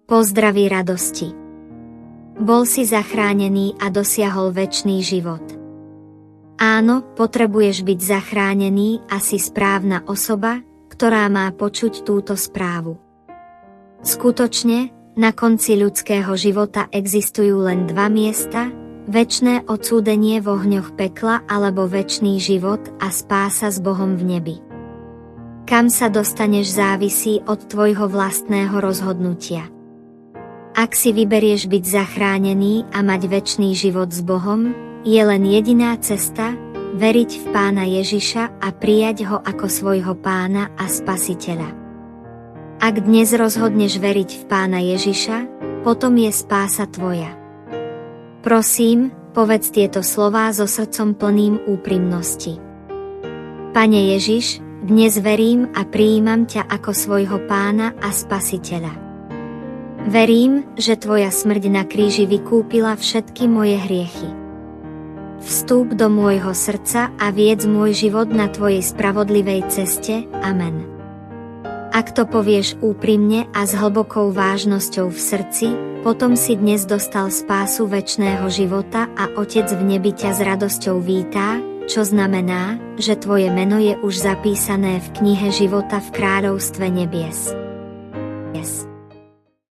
Pozdraví radosti. Bol si zachránený a dosiahol večný život. Áno, potrebuješ byť zachránený a si správna osoba, ktorá má počuť túto správu. Skutočne, na konci ľudského života existujú len dva miesta, večné odsúdenie v ohňoch pekla alebo večný život a spása s Bohom v nebi. Kam sa dostaneš závisí od tvojho vlastného rozhodnutia. Ak si vyberieš byť zachránený a mať večný život s Bohom, je len jediná cesta, veriť v Pána Ježiša a prijať ho ako svojho Pána a Spasiteľa. Ak dnes rozhodneš veriť v Pána Ježiša, potom je spása tvoja. Prosím, povedz tieto slová so srdcom plným úprimnosti. Pane Ježiš, dnes verím a prijímam ťa ako svojho Pána a Spasiteľa. Verím, že tvoja smrť na kríži vykúpila všetky moje hriechy. Vstúp do môjho srdca a viedz môj život na tvojej spravodlivej ceste. Amen. Ak to povieš úprimne a s hlbokou vážnosťou v srdci, potom si dnes dostal spásu večného života a Otec v nebi ťa s radosťou vítá, čo znamená, že tvoje meno je už zapísané v knihe života v kráľovstve nebies.